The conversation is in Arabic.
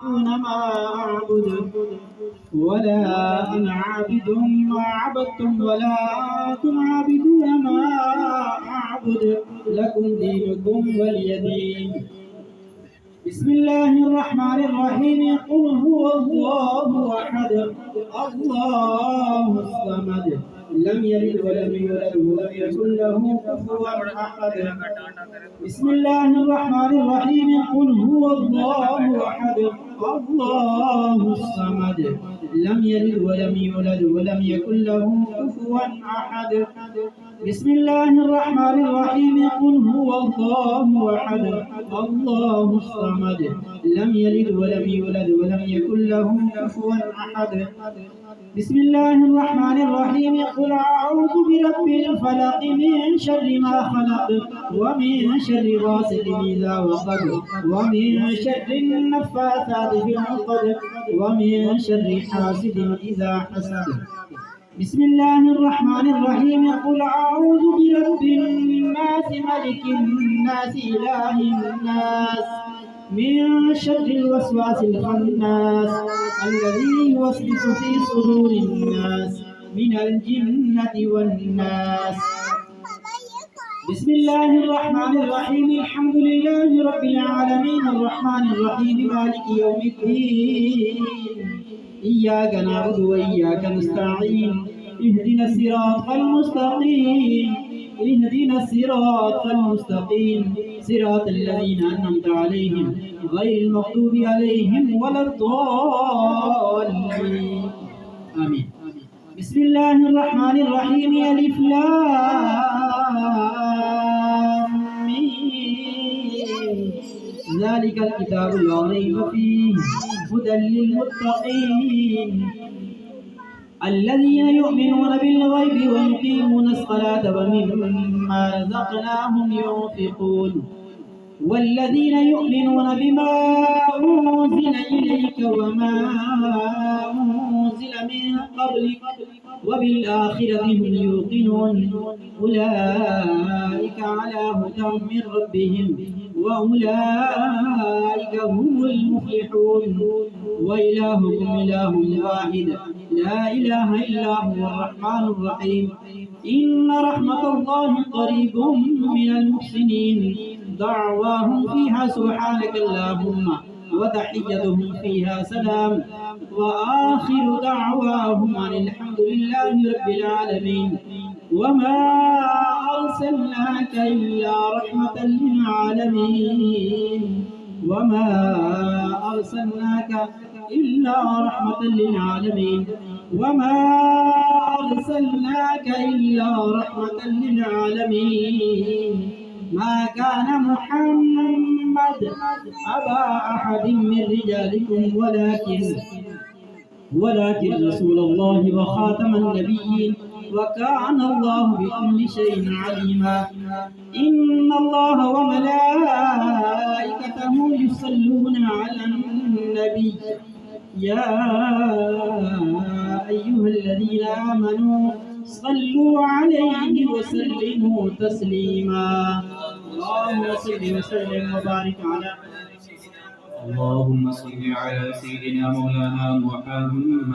ما أعبد ولا أنا عابد ما عبدتم ولا أنتم عابدون ما أعبد لكم دينكم ولي دين. بسم الله الرحمن الرحيم. قل هو الله أحد الله الصمد لم يلد ولم يولد ولم يكن له كفوا أحد. بسم الله الرحمن الرحيم. قل هو الله أحد الله الصمد لم يلد ولم يولد ولم يكن له كفوا أحد. بسم الله الرحمن الرحيم. قل هو الله أحد الله الصمد لم يلد ولم يولد ولم يكن له كفوا أحد. بسم الله الرحمن الرحيم. قل أعوذ برب الفلق من شر ما خلق ومن شر غاسق إذا وقب ومن شر النفاثات في العقد ومن شر حاسد إذا حسد. بسم الله الرحمن الرحيم. قل أعوذ برب الناس ملك الناس إله الناس من شر الوسواس الخناس الذي يوسوس في صدور الناس من الجنة والناس. بسم الله الرحمن الرحيم. الحمد لله رب العالمين الرحمن الرحيم مالك يوم الدين إياك نعبد وإياك نستعين اهدنا الصراط المستقيم اهدنا الصراط المستقيم صراط الذين أنعمت عليهم غير المغضوب عليهم ولا الضالين آمين. بسم الله الرحمن الرحيم. ألف لام ميم ذلك الكتاب لا ريب فيه هدى للمتقين الذين يؤمنون بالغيب ويقيمون الصلاة ومما رزقناهم ينفقون والذين يؤمنون بما أنزل إليك وما أنزل من قبلك وبالآخرة هم يوقنون أولئك على هدى من ربهم وأولئك هم المفلحون. وإلهكم إله واحد لا إله إلا هو الرحمن الرحيم. إن رحمة الله قريب من المحسنين دعواهم فيها سبحانك اللهم وتحيتهم فيها سلام وآخر دعواهم أن الحمد لله رب العالمين. وما أرسلناك إلا رحمة للعالمين وما أرسلناك إلا رحمة للعالمين وما أرسلناك إلا رحمة للعالمين. ما كان محمد أبا أحد من رجالكم ولكن رسول الله وخاتم النبيين وكان الله بكل شيء عليما. إن الله وملائكته يصلون على النبي يا أيها الذين آمنوا صلوا عليه وسلموا تسليما. اللهم صل وسلم وبارك على اللهم صل على سيدنا مولانا محمد